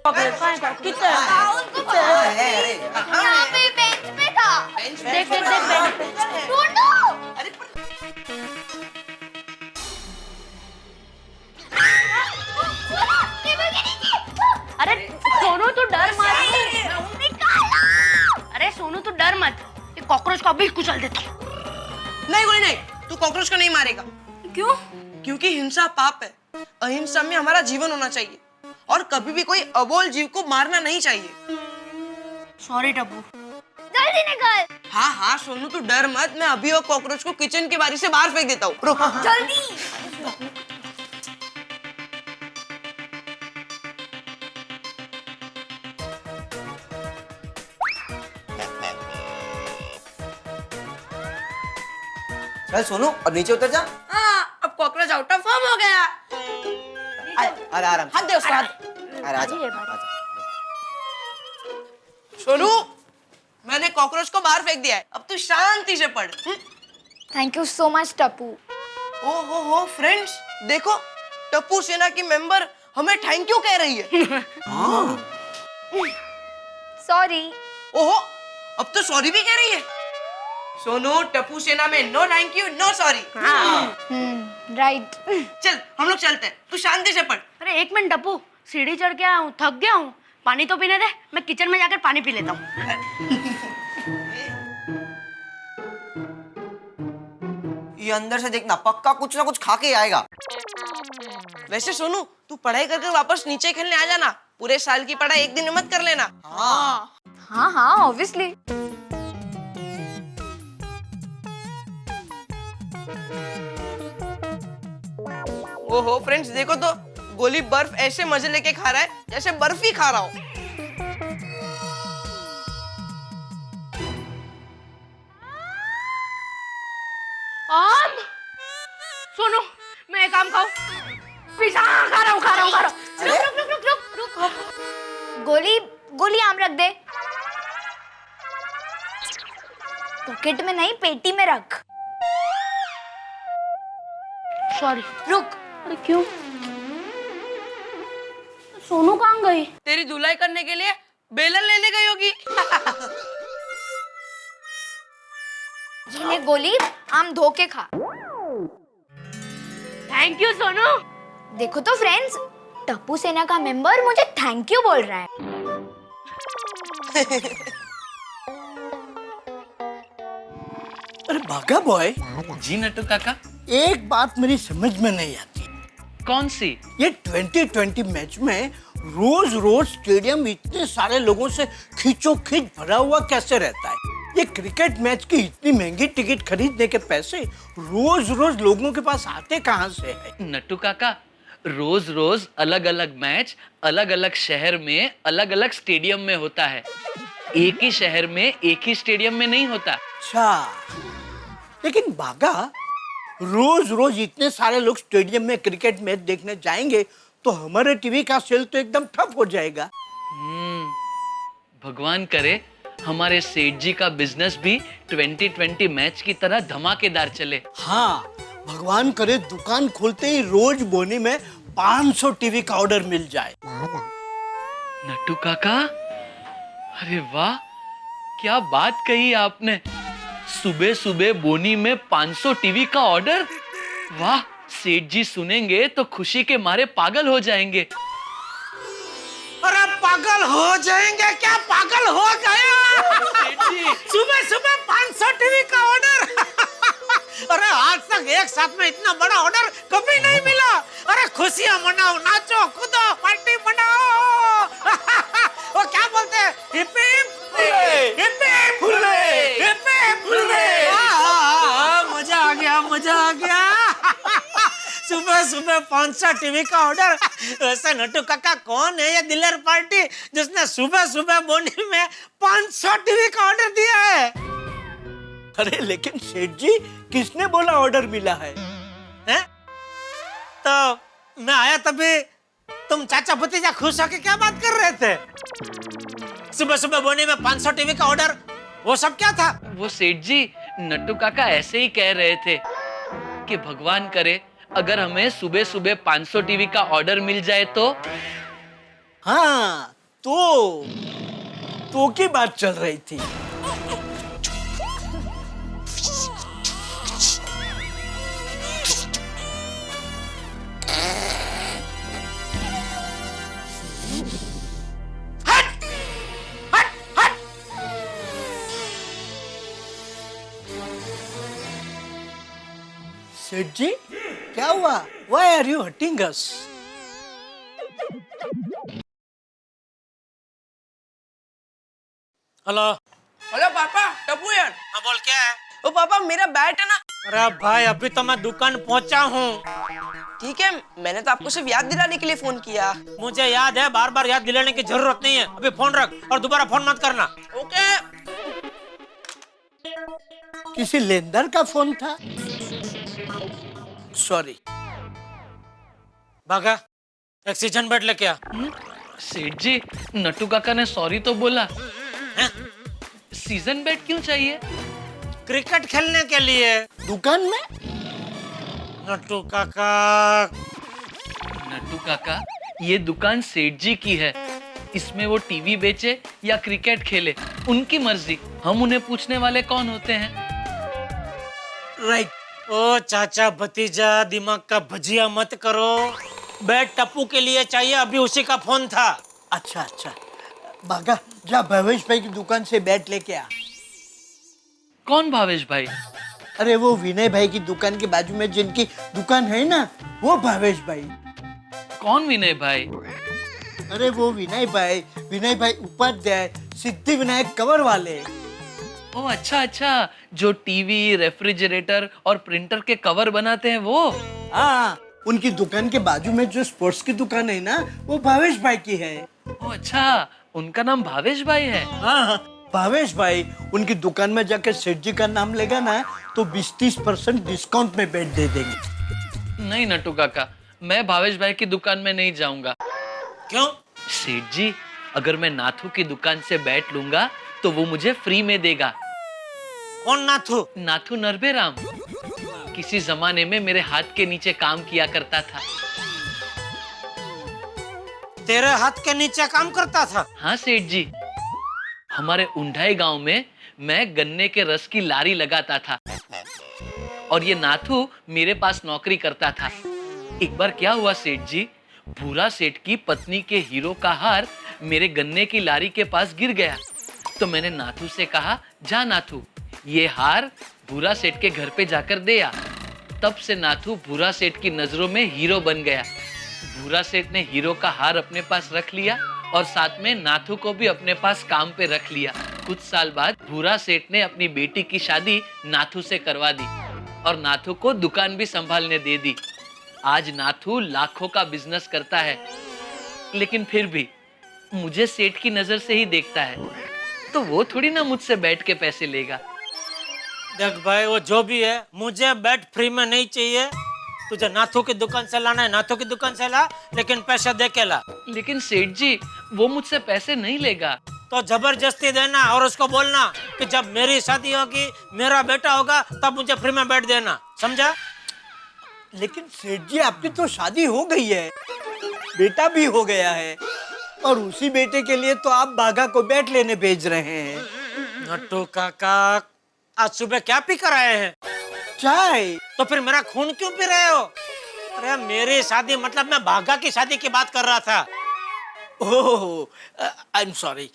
कितना यहाँ पे बेंच पे था। देख देख देख बेंच। ढूंढो। टेबल के नीचे। अरे सोनू तू डर मत। निकालो। अरे सोनू तू डर मत, ये कॉकरोच को अभी कुचल देता हूँ। नहीं कोई नहीं, तू कॉकरोच को नहीं मारेगा। क्यों? क्योंकि हिंसा पाप है। अहिंसा में हमारा जीवन होना चाहिए और कभी भी कोई अबोल जीव को मारना नहीं चाहिए। सॉरी टप्पू। जल्दी निकल। हाँ हाँ सोनू तू डर मत, मैं अभी वो कॉकरोच को किचन की बारी से बाहर फेंक देता हूँ। रुक। जल्दी। चल सोनू अब नीचे उतर जा। हाँ अब कॉकरोच आउट ऑफ फॉर्म हो गया। अरे आराम से। हाथ दे उसका हाथ। अरे आजा आजा। सोनू मैंने कॉकरोच को बाहर फेंक दिया है, अब तू शांति से पढ़। Thank you so much Tappu. ओ हो फ्रेंड्स देखो, टप्पू सेना की मेंबर हमें थैंक यू कह रही है। सॉरी। ओहो अब तो सॉरी भी कह रही है। सोनू टप्पू सेना में no thank you no sorry. Right. चल हम लोग चलते हैं, तू शांति से पढ़। अरे एक मिनट टप्पू, सीढ़ी चढ़ के आया हूँ, थक गया हूँ, पानी तो पीने दे, मैं किचन में जाकर पानी पी लेता हूँ। ये अंदर से देखना पक्का कुछ ना कुछ खा के आएगा। वैसे सोनू तू पढ़ाई करके वापस नीचे खेलने आ जाना, पूरे साल की पढ़ाई एक दिन में मत कर लेना। हाँ हाँ हाँ ऑब्वियसली। ओहो फ्रेंड्स देखो तो, गोली बर्फ ऐसे मजे लेके खा रहा है जैसे बर्फ ही खा रहा हो। आम सोनू मैं एक काम खाऊं? पिज़्ज़ा खा रहा हूँ। रुक। गोली आम रख दे। पॉकेट में नहीं पेटी में रख। सॉरी। रुक। अरे क्यों? सोनू कहाँ गई? तेरी धुलाई करने के लिए बेलन लेने गई होगी। ये ले गोली, आम धो के खा। Thank you Sonu. देखो तो फ्रेंड्स, टप्पू सेना का मेंबर मुझे थैंक यू बोल रहा है। अरे बागा बॉय, जी नट्टू काका। एक बात मेरी समझ में नहीं आती। कौन सी? ये 2020 मैच में रोज रोज स्टेडियम इतने सारे लोगों से खींचोखींच भरा हुआ कैसे रहता है? ये क्रिकेट मैच की इतनी महंगी टिकट खरीदने के पैसे रोज रोज लोगों के पास आते कहाँ से है? नट्टू काका, रोज रोज अलग अलग मैच अलग अलग शहर में अलग अलग स्टेडियम में होता है। एक ही शहर में एक ही स्टेडियम में नहीं होता। अच्छा, लेकिन बागा रोज रोज इतने सारे लोग स्टेडियम में क्रिकेट मैच देखने जाएंगे तो हमारे टीवी का सेल तो एकदम ठप हो जाएगा। भगवान करे हमारे सेठ जी का बिजनेस भी 2020 मैच की तरह धमाकेदार चले। हाँ, भगवान करे दुकान खोलते ही रोज बोनी में 500 टीवी का ऑर्डर मिल जाए। नट्टू काका, अरे वाह, क्या बात कही आपने। सुबह सुबह बोनी में 500 टीवी का ऑर्डर। वाह, सेठ जी सुनेंगे तो खुशी के मारे पागल हो जाएंगे। अरे पागल हो जाएंगे क्या? पागल हो गया। सुबह सुबह 500 टीवी का ऑर्डर। अरे आज तक एक साथ में इतना बड़ा ऑर्डर कभी नहीं मिला। अरे खुशियां मनाओ, नाचो कूदो, पार्टी मनाओ। वो क्या बोलते हैं? Hip hip hip hip hurray, hip hip hurray. मजा आ गया, मजा आ गया। सुबह सुबह 500 टीवी का ऑर्डर। वैसे नट्टू काका कौन है ये दिलेर पार्टी जिसने सुबह सुबह बोनी में 500 टीवी का ऑर्डर दिया है? अरे लेकिन सेठ जी, किसने बोला ऑर्डर मिला है? हैं? तो मैं आया तभी तुम चाचा भतीजा खुश होके क्या बात कर रहे थे? सुबह सुबह बोनी में 500 टीवी का ऑर्डर, वो सब क्या था? वो सेठ जी, नट्टू काका ऐसे ही कह रहे थे कि भगवान करे अगर हमें सुबह सुबह 500 टीवी का ऑर्डर मिल जाए तो। हाँ, तो की बात चल रही थी। सेठ जी, क्या हुआ? Why are you hurting us? Hello. Hello पापा, टप्पू यार। हाँ बोल, क्या है? ओ पापा, मेरा बैट है ना। अरे भाई, अभी तो मैं दुकान पहुंचा हूँ। ठीक है, मैंने तो आपको सिर्फ याद दिलाने के लिए फोन किया। मुझे याद है, बार बार याद दिलाने की जरूरत नहीं है। अभी फोन रख और दोबारा फोन मत करना। ओके। किसी लेनदार का फोन था। सॉरी। भागा, एक सीजन बेड लेके आ। सेठ जी, नट्टू काका ने सॉरी तो बोला। हैं? सीजन बेड क्यों चाहिए? क्रिकेट खेलने के लिए। दुकान में? नट्टू काका। नट्टू काका, ये दुकान सेठ जी की है। इसमें वो टीवी बेचे या क्रिकेट खेले, उनकी मर्जी। हम उन्हें पूछने वाले कौन होते हैं? राइट। ओ चाचा भतीजा, दिमाग का भजिया मत करो। बैट टप्पू के लिए चाहिए, अभी उसी का फोन था। अच्छा अच्छा, भागा जा भावेश भाई की दुकान से बैट लेके आ। कौन भावेश भाई? अरे वो विनय भाई की दुकान के बाजू में जिनकी दुकान है ना, वो भावेश भाई। कौन विनय भाई? अरे वो विनय भाई उपाध्याय, सिद्धि विनायक कवर वाले। ओ अच्छा अच्छा, जो टीवी, रेफ्रिजरेटर और प्रिंटर के कवर बनाते हैं वो। हाँ, उनकी दुकान के बाजू में जो स्पोर्ट्स की दुकान है ना, वो भावेश भाई की है। ओ अच्छा, उनका नाम भावेश भाई है। हाँ, भावेश भाई उनकी दुकान में जाके सेठ जी का नाम लेगा ना, तो 20-30% डिस्काउंट में बैट दे देंगे। नहीं नट्टू काका, मैं भावेश भाई की दुकान में नहीं जाऊंगा। क्यों? सेठ जी, अगर मैं नाथू की दुकान से बैट लूंगा तो वो मुझे फ्री में देगा। कौन नाथू? नाथू नरभेराम किसी जमाने में मेरे हाथ के नीचे काम किया करता था। तेरे हाथ के नीचे काम करता था? हाँ सेठ जी, हमारे उंढाई गांव में मैं गन्ने के रस की लारी लगाता था और ये नाथू मेरे पास नौकरी करता था। एक बार क्या हुआ सेठ जी, भूरा सेठ की पत्नी के हीरो का हार मेरे गन्ने की लारी के पास गिर गया। तो मैंने नाथू से कहा, जा नाथू, ये हार भूरा सेठ के घर पे जाकर दे आ। तब से नाथू भूरा सेठ की नजरों में हीरो बन गया। भूरा सेठ ने हीरो का हार अपने पास रख लिया और साथ में नाथू को भी अपने पास काम पे रख लिया। कुछ साल बाद भूरा सेठ ने अपनी बेटी की शादी नाथू से करवा दी और नाथू को दुकान भी संभालने दे दी। आज नाथू लाखों का बिजनेस करता है, लेकिन फिर भी मुझे सेठ की नजर से ही देखता है, तो वो थोड़ी ना मुझसे बैठ के पैसे लेगा। देख भाई, वो जो भी है, मुझे बैट फ्री में नहीं चाहिए। तुझे नाथू की दुकान से लाना है, नाथू की दुकान से ला, लेकिन पैसे दे के ला। लेकिन सेठ जी, वो मुझसे पैसे नहीं लेगा। तो जबरदस्ती देना और उसको बोलना कि जब मेरी शादी होगी, मेरा बेटा होगा, तब मुझे फ्री में बैट देना, समझा? लेकिन सेठ जी, आपकी तो शादी हो गई है, बेटा भी हो गया है, और उसी बेटे के लिए तो आप बागा को बैट लेने भेज रहे हैं। नट्टू काका, आज सुबह क्या पी कर आए हैं? चाय। तो फिर मेरा खून क्यों पी रहे हो? अरे मेरी शादी मतलब मैं बागा की शादी की बात कर रहा था। Oh, I am sorry,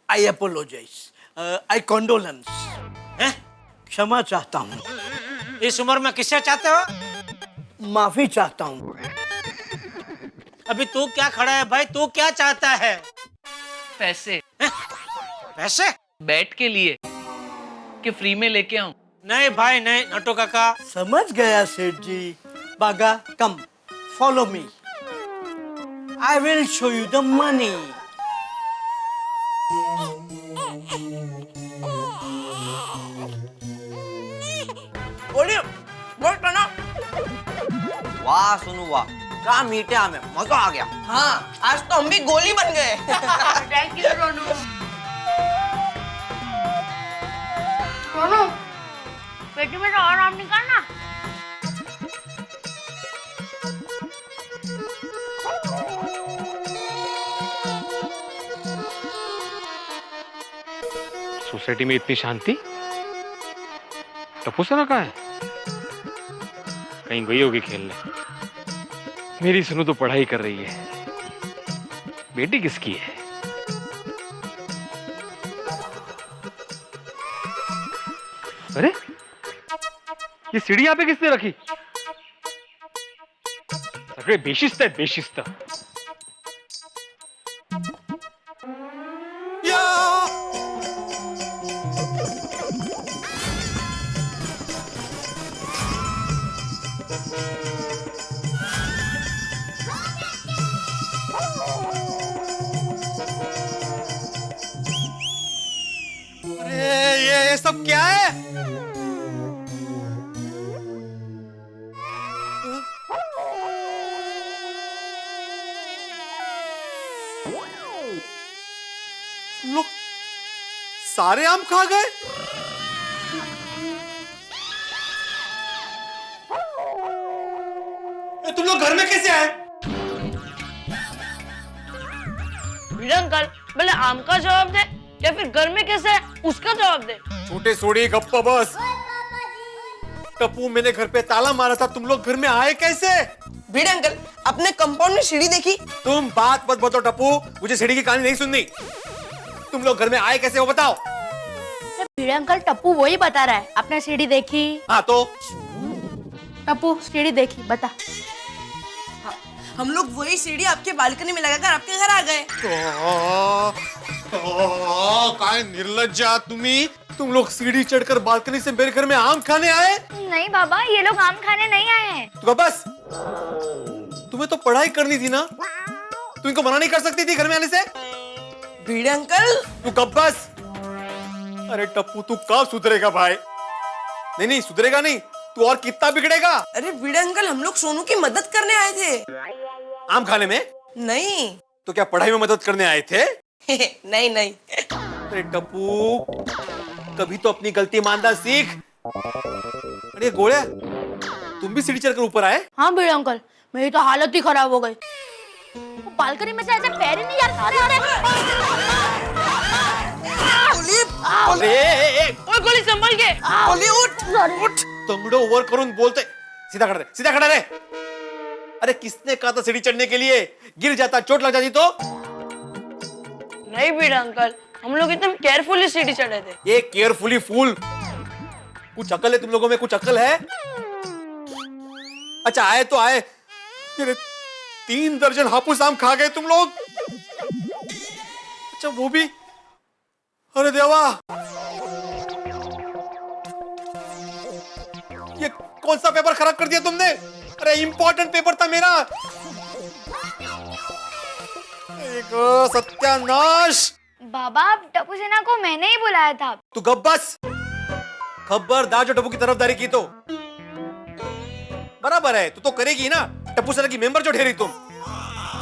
I apologise, I condolence. क्षमा चाहता हूँ। इस उम्र में किससे चाहते हो? माफी चाहता हूँ। अभी तू क्या खड़ा है भाई, तू क्या चाहता है? पैसे। पैसे? बैट के लिए कि फ्री में लेके आऊं? नहीं भाई नहीं, नट्टू काका। समझ गया सेठ जी। बागा, come, follow me, I will show you the money. बोलिए, बोल ना। वाह सुनू वाह, क्या मीठे आम है, मजा आ गया। हाँ, आज तो हम भी गोली बन गए। थैंक यू रोनू। रोनू, पेटी में से और आम निकालना। सोसाइटी में इतनी शांति। टप्पू सेना कहाँ है? कहीं गई होगी खेलने। मेरी सुनु तो पढ़ाई कर रही है। बेटी किसकी है? अरे ये सीढ़ी यहाँ पे किसने रखी? सगळे बेशिस्त आहेत, बेशिस्त। अरे ये सब क्या है? लोग सारे आम खा गए। तुम लोग घर में कैसे आए? भिड़े अंकल, पहले आम का जवाब दे या फिर घर में कैसे है उसका जवाब दे। छोटे सोड़ी गप्पा बस। टप्पू, मैंने घर पे ताला मारा था, तुम लोग घर में आए कैसे? भिड़े अंकल, अपने कंपाउंड में सीढ़ी देखी? तुम बात मत बताओ टप्पू, मुझे सीढ़ी की कहानी नहीं सुननी। तुम लोग घर में आए कैसे वो बताओ। भिड़े अंकल, टप्पू वही बता रहा है। आपने सीढ़ी देखी? हाँ तो टप्पू सीढ़ी देखी, बता। हम लोग वही सीढ़ी आपके बालकनी में लगाकर आपके घर आ गए। काय निर्लज्जा तुम्ही। तुम लोग सीढ़ी चढ़कर बालकनी से मेरे घर में आम खाने आए? नहीं बाबा, ये लोग आम खाने नहीं आए हैं। तो बस, तुम्हें तो पढ़ाई करनी थी ना, तुम इनको मना नहीं कर सकती थी घर में आने से? भिड़े अंकल, तू कब बस। अरे टप्पू, तू कब सुधरेगा भाई? नहीं नहीं सुधरेगा नहीं, तू और कितना बिगड़ेगा। अरे भिड़े अंकल, हम लोग सोनू की मदद करने आए थे। आम खाने में? नहीं। तो क्या पढ़ाई में मदद करने आए थे? नहीं नहीं। अरे टप्पू, कभी तो अपनी गलती मानना सीख। अरे गोळ्या, तुम भी सीढ़ी चढ़कर ऊपर आए? हाँ भिड़े अंकल, मेरी तो हालत ही खराब हो गई। वो बालकनी में से ऐसे पैर ही नहीं जाता। अरे ओए गोली संभल के। बोली उठ। तंगड़ो ओवर करून बोलते। सीधा खड़ा रहे, सीधा खड़ा रहे। अरे किसने कहा था सीढ़ी चढ़ने के लिए? गिर जाता, चोट लग जाती तो? नहीं भिड़े अंकल, हम लोग एकदम केयरफुली सीढ़ी चढ़े थे। ये केयरफुली फूल। कुछ अकल है तुम लोगों में? कुछ अकल है? अच्छा आए तो आए, 3 दर्जन हापुस आम खा गए तुम लोग। अच्छा वो भी, अरे देवा, ये कौन सा पेपर खराब कर दिया तुमने? अरे इंपॉर्टेंट पेपर था मेरा। एक सत्यानाश। बाबा, टप्पू सेना को मैंने ही बुलाया था। तू गप बस। खबरदार जो टप्पू की तरफदारी की तो। बराबर है, तू तो करेगी ना, टप्पू सेना की मेंबर जो ठहरी तुम।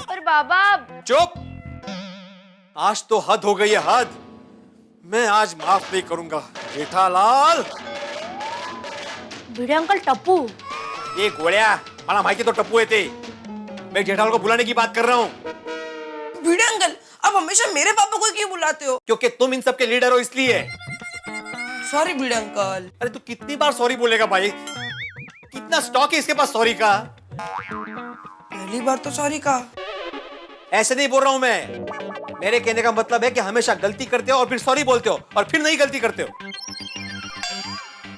पर बाबा। चुप। आज तो हद हो गई है, हद। मैं आज माफ नहीं करूंगा जेठालाल। भिड़े अंकल, टप्पू। ये गोळ्या, मला माहिती तो टप्पू है ते। मैं जेठालाल को बुलाने की बात कर रहा हूँ। भिड़े अंकल, अब हमेशा मेरे पापा को क्यों बुलाते हो? क्योंकि तुम इन सबके लीडर हो इसलिए। सॉरी भिड़े अंकल। अरे तू कितनी बार सॉरी बोलेगा भाई? कितना स्टॉक है इसके पास सॉरी का? पहली बार तो सॉरी कहा। ऐसे नहीं बोल रहा हूं मैं। मेरे कहने का मतलब है कि हमेशा गलती करते हो और फिर सॉरी बोलते हो और फिर नहीं गलती करते हो।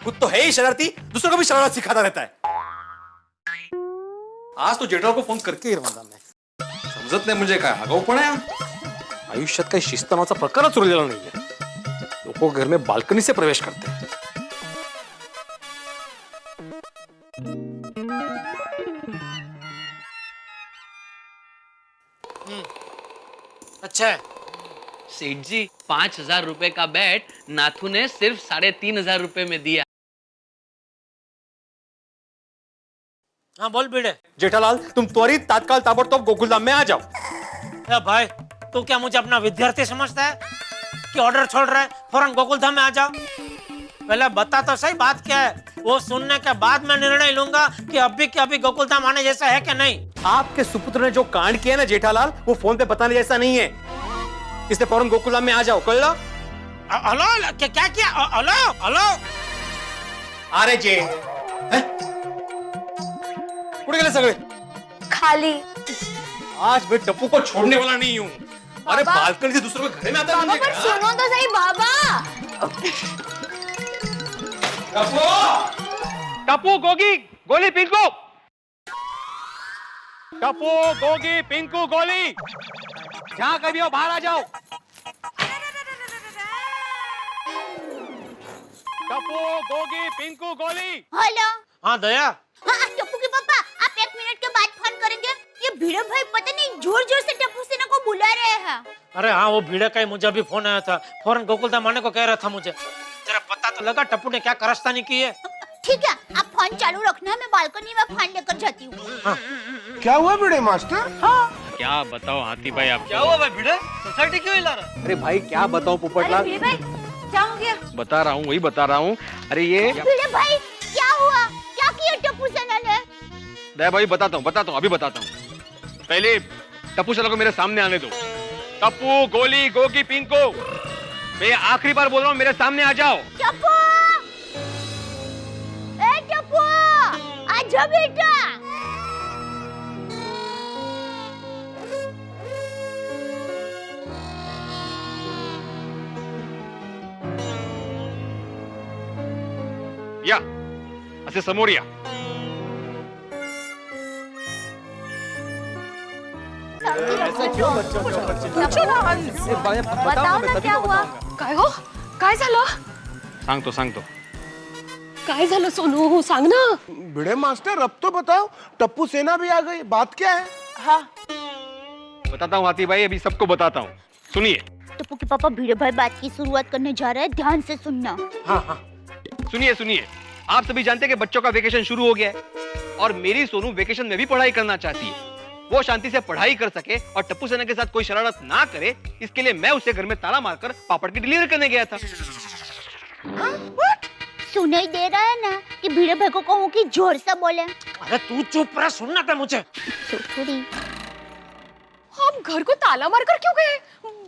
खुद तो है ही शरारती, दूसरों को भी शरारत सिखाता रहता है। आज तो जेठालाल को फोन करके ही रवाना मैं। समजत नाही म्हणजे काय, आगाऊपणा आहे। आयुष्यात काही शिस्त नावाचा प्रकारच उरलेला नाहीये। लोक घर में बाल्कनी से प्रवेश करते हैं। अच्छा है। सेठ जी, 5,000 रुपए का बैट नाथू ने सिर्फ 3,500 रुपए में दिया। हाँ बोल भिड़े। जेठालाल, तुम त्वरित तात्काल ताबड़तोब गोकुलधाम में आ जाओ। ए भाई, तू क्या मुझे अपना विद्यार्थी समझता है कि ऑर्डर छोड़ रहा है फौरन गोकुलधाम में आ जाओ? पहले बता तो सही बात क्या है, वो सुनने के बाद मैं निर्णय लूंगा कि अभी के अभी गोकुलधाम आने जैसा है कि नहीं। आपके सुपुत्र ने जो कांड किया ना जेठालाल, वो फोन पे बताने जैसा नहीं है। इसलिए फौरन गोकुलधाम में आ जाओ, कळलं? हॅलो क्या क्या हॅलो हॅलो अरे जे कुठे गेले सगळे? खाली। आज मैं टप्पू को छोड़ने वाला नहीं हूँ। अरे बालकनी से दूसरों के घर में आता बाबा पर सुनो तो सही बाबा। टप्पू! टप्पू गोगी गोली पिंकू, टप्पू गोगी पिंकू गोली, जहां कभी हो बाहर आ जाओ। टप्पू गोगी पिंकू गोली। हेलो। हाँ दया, हाँ टप्पू के पापा, आप 1 मिनट के बाद फोन करेंगे। ये भिड़े भाई पता नहीं जोर जोर से टप्पू सेना को बुला रहे हैं। अरे हाँ वो भीड़े का ही मुझे भी फोन आया था, फौरन गोकुलधाम आने को कह रहा था मुझे। जरा पता तो लगा टप्पू ने क्या कारस्तानी की है। ठीक है, आप फोन चालू रखना, मैं बालकनी में फोन लेकर जाती हूँ। क्या हुआ भिड़े मास्टर? क्या बताओ हाथी भाई आप? क्या हुआ भाई भिड़े? सोसाइटी क्यों हिला रहा? अरे भाई क्या बताऊं पोपटलाल? भिड़े भाई क्या हो गया? बता रहा हूँ, वही बता रहा हूँ। अरे ये भिड़े भाई क्या हुआ? क्या किया टप्पू सेना ने? दया भाई बताता हूँ अभी बताता हूँ। पहले टप्पू सेना को मेरे सामने आने दो। टप्पू गोली गोगी पिंकू, मैं आखिरी बार बोल रहा हूँ, मेरे सामने आ जाओ। टप्पू! ए टप्पू! आजा बेटा। या असे समोर या। बताओ ना क्या हुआ? काय हो? काय झालं? सांगतो काय झालं सोनू? सांग ना। भिड़े मास्टर अब तो बताओ, टप्पू सेना भी आ गई, बात क्या है? बताता हूँ हाथी भाई, अभी सबको बताता हूँ, सुनिए। टप्पू के पापा भिड़े भाई बात की शुरुआत करने जा रहे हैं, ध्यान से सुनना। सुनिए, आप सभी जानते हैं कि बच्चों का वेकेशन शुरू हो गया है और मेरी सोनू वेकेशन में भी पढ़ाई करना चाहती है। वो शांति से पढ़ाई कर सके और टप्पू सेना के साथ कोई शरारत ना करे, इसके लिए मैं उसे घर में ताला मारकर पापड़ की डिलीवरी करने गया था। सुनाई दे रहा है ना कि भिड़े भाई को कहूँ कि जोर से बोले। अरे तू चुप रह, सुनना था मुझे। थोड़ी आप घर को ताला मारकर क्यों गए?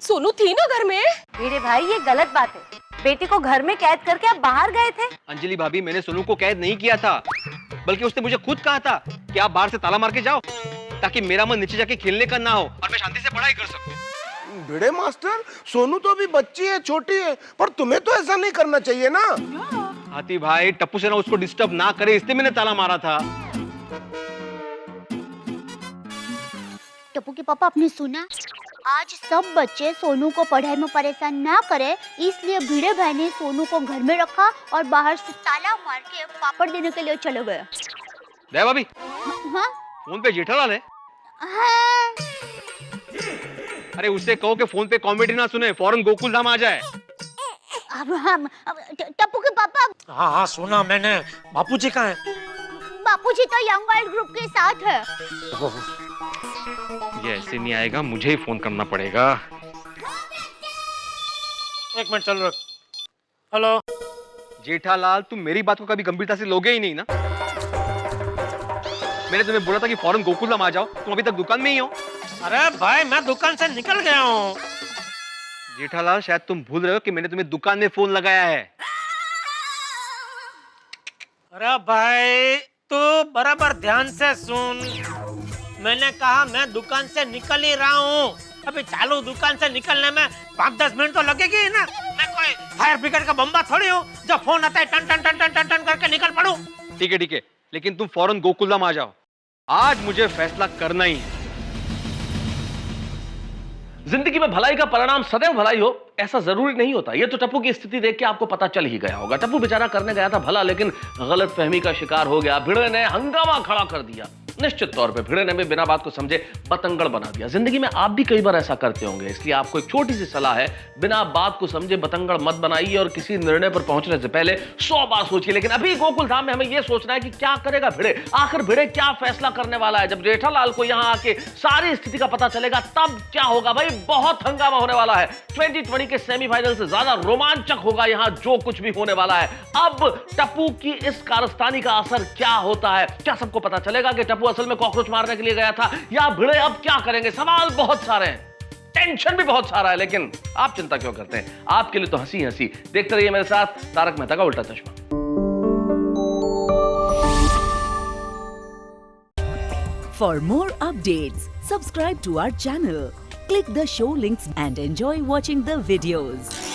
सोनू थी ना घर में। भिड़े भाई ये गलत बात है, बेटी को घर में कैद करके आप बाहर गए थे। अंजलि भाभी, मैंने सोनू को कैद नहीं किया था, बल्कि उसने मुझे खुद कहा था कि आप बाहर से ताला मार के जाओ ताकि मेरा मन नीचे जाके खेलने का ना हो और मैं शांति से पढ़ाई कर सकूं। भिड़े मास्टर, सोनू तो अभी बच्ची है, छोटी है, पर तुम्हें तो ऐसा नहीं करना चाहिए ना। हाथी भाई, टप्पू सेना उसको डिस्टर्ब ना करे इसलिए मैंने ताला मारा था। टप्पू के पापा आपने सुना? आज सब बच्चे सोनू को पढ़ाई में परेशान ना करे, इसलिए भिड़े भाई ने सोनू को घर में रखा और बाहर से ताला मार के पापड़ देने के लिए चले गए। दया भाभी, हाँ? फोन पे जेठालाल है। हाँ। अरे उससे कहो कि फोन पे कॉमेडी ना सुने, फौरन गोकुलधाम आ जाए। अब हम टप्पू के पापा। हाँ हाँ सुना मैंने। बापूजी कहाँ है? बापूजी तो यंग वर्ल्ड ग्रुप के साथ है। ये ऐसे नहीं आएगा, मुझे ही फोन करना पड़ेगा। एक मिनट चल रख। हेलो जेठालाल, तुम मेरी बात को कभी गंभीरता से लोगे ही नहीं ना। मैंने तुम्हें बोला था कि फौरन गोकुलधाम आ जाओ, तुम अभी तक दुकान में ही हो। अरे भाई मैं दुकान से निकल गया हूँ। जेठालाल, शायद तुम भूल रहे हो कि मैंने तुम्हें दुकान में फोन लगाया है। अरे भाई तू बराबर ध्यान से सुन, मैंने कहा मैं दुकान से निकल ही रहा हूँ। अभी चालू दुकान से निकलने में 5-10 मिनट तो लगेगी ही ना। मैं कोई फायर ब्रिगेड का बम्बा थोड़ी हूँ जब फोन आता है टन टन टन टन टन टन करके निकल पड़ूं। ठीक है, लेकिन तुम फौरन गोकुलधाम आ जाओ। आज मुझे फैसला करना ही है। जिंदगी में भलाई का परिणाम सदैव भलाई हो ऐसा जरूरी नहीं होता। ये तो टप्पू की स्थिति देख के आपको पता चल ही गया होगा। टप्पू बेचारा करने गया था भला, लेकिन गलत फहमी का शिकार हो गया। भिड़े ने हंगामा खड़ा कर दिया। निश्चित तौर पे भिड़े ने भी बिना बात को समझे बतंगड़ बना दिया। जिंदगी में आप भी कई बार ऐसा करते होंगे, इसलिए आपको एक छोटी सी सलाह है, बिना बात को समझे बतंगड़ मत बनाइए और किसी निर्णय पर पहुंचने से पहले 100 बार सोचिए। लेकिन अभी गोकुलधाम में हमें यह सोचना है कि क्या करेगा भिड़े, आखिर भिड़े क्या फैसला करने वाला है। जब जेठालाल को यहां आके सारी स्थिति का पता चलेगा तब क्या होगा। भाई बहुत हंगामा होने वाला है। 2020 के सेमीफाइनल से ज्यादा रोमांचक होगा यहां जो कुछ भी होने वाला है। अब टप्पू की इस कारस्तानी का असर क्या होता है? क्या सबको पता चलेगा कि टप्पू असल में कॉकरोच मारने के लिए गया था, या भिड़े अब क्या करेंगे? सवाल बहुत सारे हैं। टेंशन भी बहुत सारा है, लेकिन आप चिंता क्यों करते हैं? आपके लिए तो हंसी हंसी। देखते रहिए मेरे साथ तारक मेहता का उल्टा चश्मा। For more updates, subscribe to our channel, click the show links and enjoy watching the videos.